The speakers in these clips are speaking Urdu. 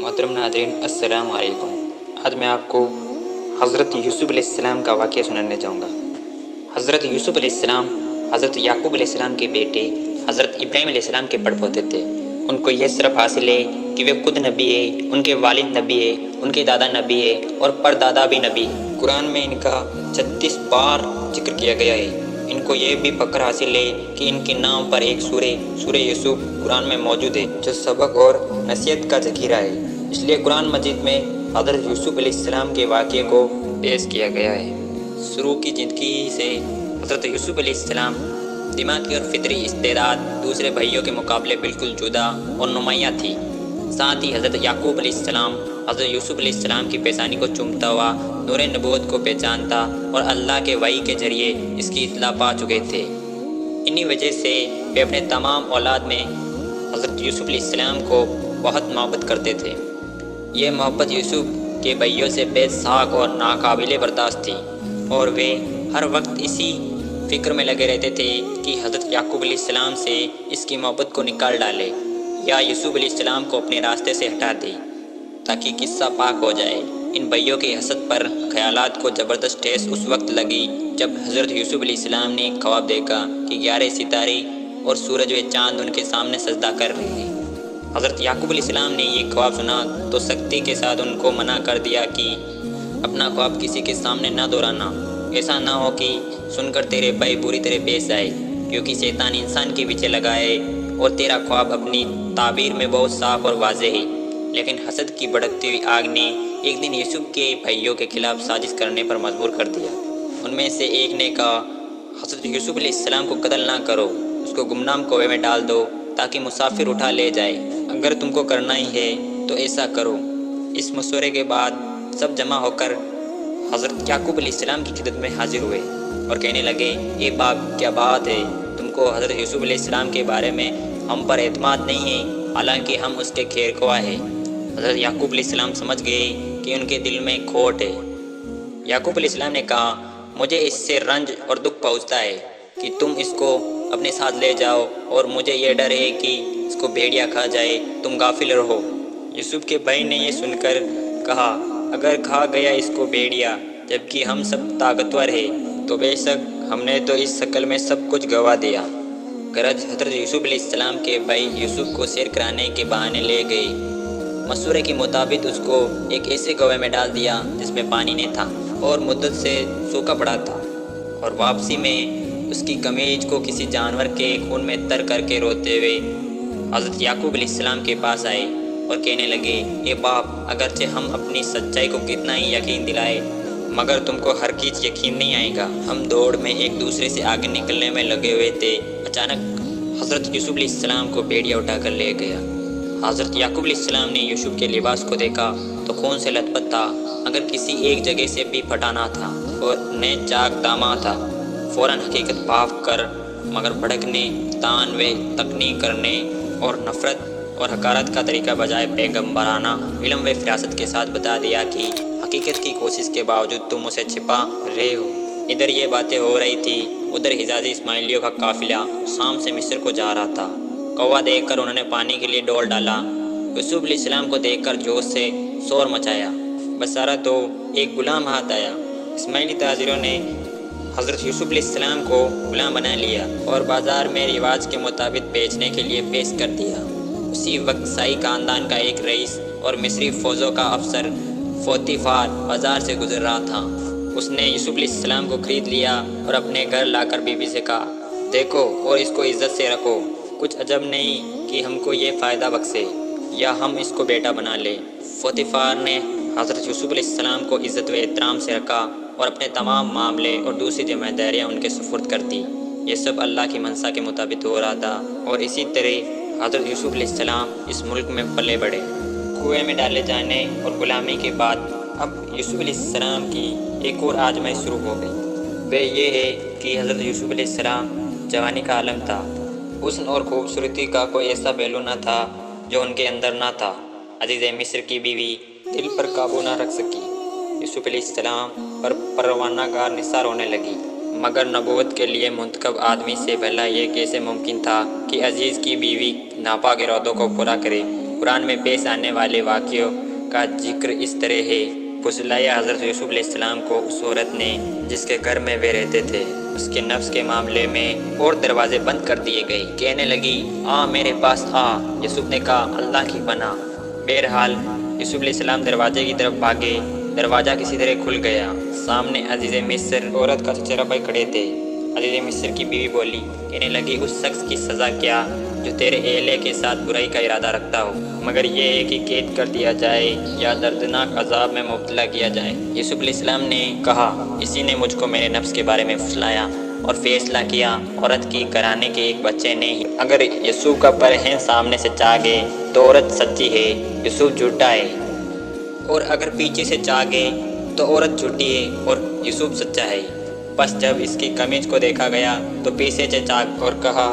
محترم ناظرین السلام علیکم۔ آج میں آپ کو حضرت یوسف علیہ السلام کا واقعہ سنانے جاؤں گا۔ حضرت یوسف علیہ السلام حضرت یعقوب علیہ السلام کے بیٹے حضرت ابراہیم علیہ السلام کے پڑپوتے تھے۔ ان کو یہ شرف حاصل ہے کہ وہ خود نبی ہے، ان کے والد نبی ہے، ان کے دادا نبی ہے اور پردادا بھی نبی ہے۔ قرآن میں ان کا 36 بار ذکر کیا گیا ہے۔ ان کو یہ بھی فخر حاصل ہے کہ ان کے نام پر ایک سورہ یوسف قرآن میں موجود ہے جو سبق اور نصیحت کا ذخیرہ ہے۔ اس لیے قرآن مجید میں حضرت یوسف علیہ السلام کے واقعے کو پیش کیا گیا ہے۔ شروع کی زندگی سے حضرت یوسف علیہ السلام دماغی اور فطری استعداد دوسرے بھائیوں کے مقابلے بالکل جدا اور نمایاں تھی۔ ساتھ ہی حضرت یعقوب علیہ السلام حضرت یوسف علیہ السلام کی پیشانی کو چومتا ہوا نور نبوت کو پہچانتا اور اللہ کے وحی کے ذریعے اس کی اطلاع پا چکے تھے۔ انہی وجہ سے وہ اپنے تمام اولاد میں حضرت یوسف علیہ السلام کو بہت محبت کرتے تھے۔ یہ محبت یوسف کے بھائیوں سے بے ساکھ اور ناقابل برداشت تھی اور وہ ہر وقت اسی فکر میں لگے رہتے تھے کہ حضرت یعقوب علیہ السلام سے اس کی محبت کو نکال ڈالے یا یوسف علیہ السلام کو اپنے راستے سے ہٹا دے تاکہ قصہ پاک ہو جائے۔ ان بھائیوں کے حسد پر خیالات کو زبردست ٹھیس اس وقت لگی جب حضرت یوسف علیہ السلام نے ایک خواب دیکھا کہ 11 ستارے اور سورج و چاند ان کے سامنے سجدہ کر رہے ہیں۔ حضرت یعقوب علیہ السلام نے یہ خواب سنا تو سختی کے ساتھ ان کو منع کر دیا کہ اپنا خواب کسی کے سامنے نہ دہرانا، ایسا نہ ہو کہ سن کر تیرے بھائی بری طرح پیش آئے، کیونکہ شیطان انسان کے پیچھے لگا ہے اور تیرا خواب اپنی تعبیر میں بہت صاف اور واضح ہے۔ لیکن حسد کی بھڑکتی ہوئی آگ نے ایک دن یوسف کے بھائیوں کے خلاف سازش کرنے پر مجبور کر دیا۔ ان میں سے ایک نے کہا، حضرت یوسف علیہ السلام کو قتل نہ کرو، اس کو گمنام کنویں میں ڈال دو تاکہ مسافر اٹھا لے جائے۔ اگر تم کو کرنا ہی ہے تو ایسا کرو۔ اس مشورے کے بعد سب جمع ہو کر حضرت یعقوب علیہ السلام کی خدمت میں حاضر ہوئے اور کہنے لگے، اے باپ، کیا بات ہے؟ تم کو حضرت یوسف علیہ السلام کے بارے میں ہم پر اعتماد نہیں ہے، حالانکہ ہم اس کے خیر خواہ ہیں۔ حضرت یعقوب علیہ السلام سمجھ گئے کہ ان کے دل میں کھوٹ ہے۔ یعقوب علیہ السلام نے کہا، مجھے اس سے رنج اور دکھ پہنچتا ہے کہ تم اس کو اپنے ساتھ لے جاؤ اور مجھے یہ ڈر ہے کہ اس کو بھیڑیا کھا جائے، تم غافل رہو۔ یوسف کے بھائی نے یہ سن کر کہا، اگر کھا گیا اس کو بھیڑیا جبکہ ہم سب طاقتور ہیں تو بے شک ہم نے تو اس شکل میں سب کچھ گنوا دیا۔ غرض حضرت یوسف علیہ السلام کے بھائی یوسف کو سیر کرانے کے بہانے لے گئے۔ مشورے کے مطابق اس کو ایک ایسے کنویں میں ڈال دیا جس میں پانی نہیں تھا اور مدت سے سوکھا پڑا تھا، اور واپسی میں اس کی قمیض کو کسی جانور کے خون میں تر کر کے روتے ہوئے حضرت یعقوب علیہ السلام کے پاس آئے اور کہنے لگے، اے باپ، اگرچہ ہم اپنی سچائی کو کتنا ہی یقین دلائے مگر تم کو ہر چیز یقین نہیں آئے گا۔ ہم دوڑ میں ایک دوسرے سے آگے نکلنے میں لگے ہوئے تھے، اچانک حضرت یوسف علیہ السلام کو بھیڑیا اٹھا کر لے گیا۔ حضرت یعقوب علیہ السلام نے یوسف کے لباس کو دیکھا تو خون سے لت پت تھا، اگر کسی ایک جگہ سے بھی پھٹانا تھا اور نئے چاک داما تھا۔ فوراً حقیقت پاف کر مگر بھڑکنے، تان و تکنی کرنے اور نفرت اور حقارت کا طریقہ بجائے پیغمبرانہ علم و فراست کے ساتھ بتا دیا کہ حقیقت کی کوشش کے باوجود تم اسے چھپا رہے ہو۔ ادھر یہ باتیں ہو رہی تھی، ادھر حجازی اسماعیلیوں کا قافلہ شام سے مصر کو جا رہا تھا۔ کوا دیکھ کر انہوں نے پانی کے لیے ڈول ڈالا۔ یوسف علیہ السلام کو دیکھ کر جوش سے شور مچایا، بسارا تو ایک غلام ہاتھ آیا۔ اسماعیلی تاجروں نے حضرت یوسف علیہ السلام کو غلام بنا لیا اور بازار میں رواج کے مطابق بیچنے کے لیے پیش کر دیا۔ اسی وقت شاہی خاندان کا ایک رئیس اور مصری فوجوں کا افسر پوتیفار بازار سے گزر رہا تھا۔ اس نے یوسف علیہ السلام کو خرید لیا اور اپنے گھر لا کر بیوی سے کہا، دیکھو اور اس کو عزت سے رکھو، کچھ عجب نہیں کہ ہم کو یہ فائدہ بخشے یا ہم اس کو بیٹا بنا لیں۔ پوتیفار نے حضرت یوسف علیہ السلام کو عزت و احترام سے رکھا اور اپنے تمام معاملے اور دوسری ذمہ داریاں ان کے سپرد کر دی۔ یہ سب اللہ کی منشا کے مطابق ہو رہا تھا اور اسی طرح حضرت یوسف علیہ السلام اس ملک میں پلے بڑھے۔ کنویں میں ڈالے جانے اور غلامی کے بعد اب یوسف علیہ السلام کی ایک اور آزمائش شروع ہو گئی۔ وہ یہ ہے کہ حضرت یوسف علیہ السلام جوانی کا عالم تھا، حسن اور خوبصورتی کا کوئی ایسا پہلو نہ تھا جو ان کے اندر نہ تھا۔ عزیز مصر کی بیوی دل پر قابو نہ رکھ سکی، یوسف علیہ السلام پر پروانہ گار نثار ہونے لگی۔ مگر نبوت کے لیے منتخب آدمی سے بھلا یہ کیسے ممکن تھا کہ عزیز کی بیوی ناپاک ارادوں کو پورا کرے؟ قرآن میں پیش آنے والے واقعوں کا ذکر اس طرح ہے۔ پھسلایا حضرت یوسف علیہ السلام کو اس عورت نے جس کے گھر میں وہ رہتے تھے۔ اس کے نفس کے معاملے میں اور دروازے بند کر دیے گئے۔ کہنے لگی آ میرے پاس آ۔ یوسف نے کہا اللہ کی پناہ۔ بہرحال یوسف علیہ السلام دروازے کی طرف بھاگے۔ دروازہ کسی طرح کھل گیا۔ سامنے عزیز مصر عورت کا چچیرا بھائی کھڑے تھے۔ عزیز مصر کی بیوی بولی، کہنے لگی اس شخص کی سزا کیا جو تیرے اہلیہ کے ساتھ برائی کا ارادہ رکھتا ہو، مگر یہ ہے کہ قید کر دیا جائے یا دردناک عذاب میں مبتلا کیا جائے۔ یوسف علیہ السلام نے کہا اسی نے مجھ کو میرے نفس کے بارے میں پھسلایا اور فیصلہ کیا عورت کی گھرانے کے ایک بچے نے ہی۔ اگر یوسف کا پرہین سامنے سے چاہے تو عورت سچی ہے، یوسف جھوٹا ہے، اور اگر پیچھے سے چاہے تو عورت جھوٹی ہے اور یوسف سچا ہے۔ بس جب اس کی قمیض کو دیکھا گیا تو پیچھے سے چاک اور کہا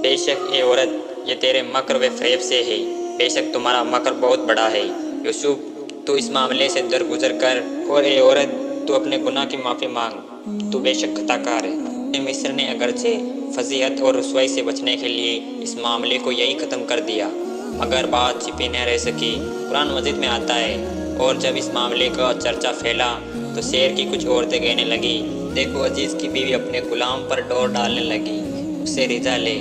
بے شک اے عورت یہ تیرے مکر و فریب سے ہے، بے شک تمہارا مکر بہت بڑا ہے۔ یوسف تو اس معاملے سے درگزر کر، اور اے عورت تو اپنے گناہ کی معافی مانگ، تو بے شک خطا کار ہے۔ مصر نے اگرچہ فضیحت اور رسوائی سے بچنے کے لیے اس معاملے کو یہی ختم کر دیا، مگر بات چھپی نہ رہ سکی۔ قرآن مجید میں آتا ہے اور جب اس معاملے کا چرچا پھیلا تو شہر کی کچھ عورتیں کہنے لگی دیکھو عزیز کی بیوی اپنے غلام پر ڈور ڈالنے لگی، اسے رجا لے،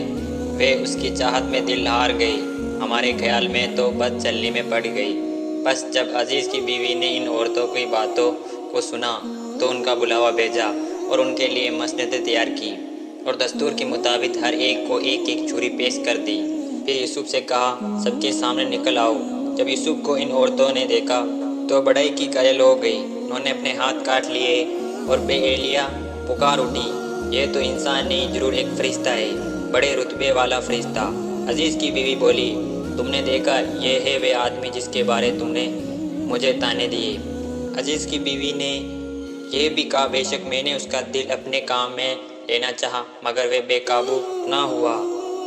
وہ اس کی چاہت میں دل ہار گئی، ہمارے خیال میں تو بد چلنی میں پڑ گئی۔ بس جب عزیز کی بیوی نے ان عورتوں کی باتوں کو سنا تو ان کا بلاوا بھیجا اور ان کے لیے مسندیں تیار کی اور دستور کے مطابق ہر ایک کو ایک ایک چھری پیش کر دی۔ پھر یوسف سے کہا سب کے سامنے نکل آؤ۔ جب یوسف کو ان عورتوں نے دیکھا تو بڑائی کی قائل ہو گئی، انہوں نے اپنے ہاتھ کاٹ لیے اور بے اہلیہ پکار اٹھی یہ تو انسان نہیں ضرور ایک فرشتہ ہے، بڑے رتبے والا فرشتہ۔ عزیز کی بیوی بولی تم نے دیکھا یہ ہے وہ آدمی جس کے بارے تم نے مجھے تانے دیے۔ عزیز کی بیوی نے یہ بھی کہا بے شک میں نے اس کا دل اپنے کام میں لینا چاہا مگر وہ بے قابو نہ ہوا،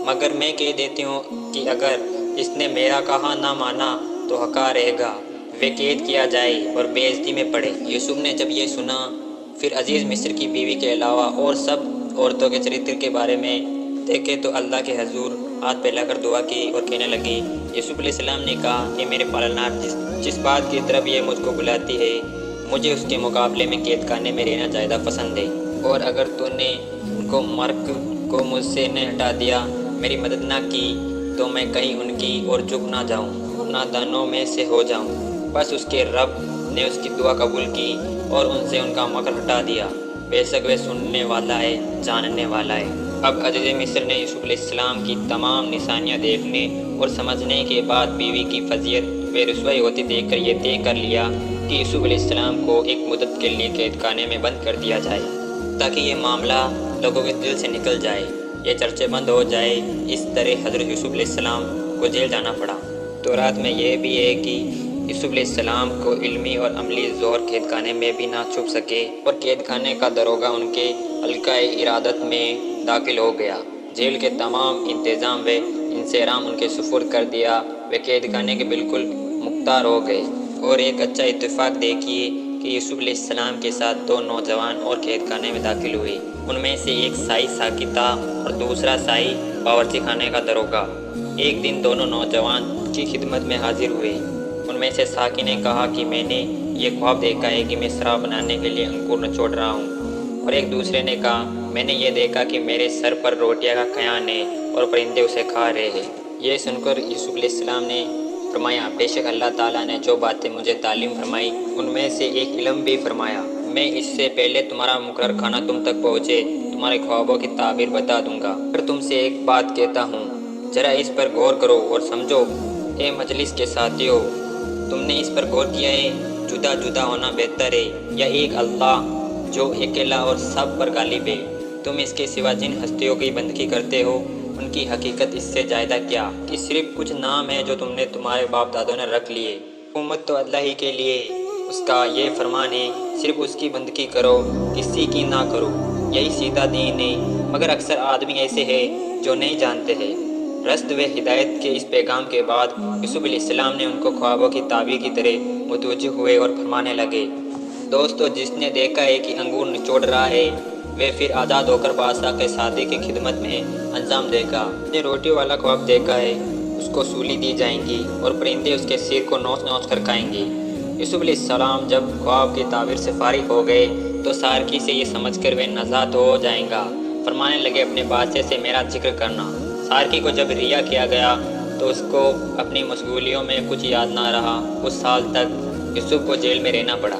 مگر میں کہہ دیتی ہوں کہ اگر اس نے میرا کہا نہ مانا تو حقا رہے گا، وہ قید کیا جائے اور بے عزتی میں پڑے۔ یوسف نے جب یہ سنا پھر عزیز مصر کی بیوی کے علاوہ اور سب عورتوں کے چرتر کے بارے میں دیکھے تو اللہ کے حضور ہاتھ پھیلا کر دعا کی اور کہنے لگی یوسف علیہ السلام نے کہا کہ میرے پالنہار جس بات کی طرف یہ مجھ کو بلاتی ہے مجھے اس کے مقابلے میں قید خانے میں رہنا زیادہ پسند ہے، اور اگر تو نے ان کو مرگ کو مجھ سے نہ ہٹا دیا، میری مدد نہ کی تو میں کہیں ان کی اور جھک نہ جاؤں اور نادانوں میں سے ہو جاؤں۔ بس اس کے رب نے اس کی دعا قبول کی اور ان سے ان کا مکر ہٹا دیا، بے شک وہ سننے والا ہے جاننے والا ہے۔ اب عزیز مصر نے یوسف علیہ السلام کی تمام نشانیاں دیکھنے اور سمجھنے کے بعد بیوی کی فضیحت و رسوائی ہوتی دیکھ کر یہ طے کر لیا کہ یوسف علیہ السلام کو ایک مدت کے لیے قید خانے میں بند کر دیا جائے تاکہ یہ معاملہ لوگوں کے دل سے نکل جائے، یہ چرچے بند ہو جائے۔ اس طرح حضرت یوسف علیہ السلام کو جیل جانا پڑا۔ تو رات میں یہ بھی ہے کہ یوسف علیہ السلام کو علمی اور عملی زور قید خانے میں بھی نہ چھپ سکے اور قید خانے کا داروغہ ان کے حلقہ ارادت میں داخل ہو گیا۔ جیل کے تمام انتظام و انصرام ان کے سپرد کر دیا، وہ قید خانے کے بالکل مختار ہو گئے۔ اور ایک اچھا اتفاق دیکھیے کہ یوسف علیہ السلام کے ساتھ دو نوجوان اور قید خانے میں داخل ہوئے، ان میں سے ایک سائی ساقی تھا اور دوسرا سائی باورچی خانے کا داروغہ۔ ایک دن دونوں نوجوان کی خدمت میں حاضر ہوئے۔ ان میں سے ساقی نے کہا کہ میں نے یہ خواب دیکھا ہے کہ میں شراب بنانے کے لیے انگور نچوڑ رہا ہوں، اور ایک دوسرے نے کہا میں نے یہ دیکھا کہ میرے سر پر روٹیاں کا کھیان ہے اور پرندے اسے کھا رہے ہیں۔ یہ سن کر یوسف علیہ السلام نے فرمایا بے شک اللہ تعالیٰ نے جو باتیں مجھے تعلیم فرمائی ان میں سے ایک علم بھی فرمایا، میں اس سے پہلے تمہارا مقرر کھانا تم تک پہنچے تمہارے خوابوں کی تعبیر بتا دوں گا۔ پھر تم سے ایک بات کہتا ہوں، ذرا اس پر غور کرو اور سمجھو۔ اے مجلس کے ساتھیو، تم نے اس پر غور کیا ہے جدا جدا ہونا بہتر ہے یا ایک اللہ جو اکیلا اور سب پر غالب ہے؟ تم اس کے سوا جن ہستیوں کی بندگی کرتے ہو ان کی حقیقت اس سے زیادہ کیا کہ صرف کچھ نام ہے جو تم نے تمہارے باپ دادوں نے رکھ لیے۔ حکومت تو اللہ ہی کے لیے، اس کا یہ فرمان ہے صرف اس کی بندگی کرو، کسی کی نہ کرو، یہی سیدھا دین ہے، مگر اکثر آدمی ایسے ہیں جو نہیں جانتے ہیں۔ رشد و ہدایت کے اس پیغام کے بعد یوسف علیہ السلام نے ان کو خوابوں کی تعبیر کی طرح متوجہ ہوئے اور فرمانے لگے دوستو جس نے دیکھا ہے کہ انگور نچوڑ رہا ہے وہ پھر آزاد ہو کر بادشاہ کے ساتھی کی خدمت میں انجام دے گا۔ جس نے روٹی والا خواب دیکھا ہے اس کو سولی دی جائیں گی اور پرندے اس کے سر کو نوچ نوچ کر کھائیں گے۔ یوسف علیہ السلام جب خواب کی تعبیر سے فارغ ہو گئے تو سارکی سے یہ سمجھ کر وہ نزاد ہو جائیں گا، فرمانے لگے اپنے بادشاہ سے میرا ذکر کرنا۔ سارکی کو جب رہا کیا گیا تو اس کو اپنی مشغولیوں میں کچھ یاد نہ رہا۔ کچھ سال تک یوسف کو جیل میں رہنا پڑا۔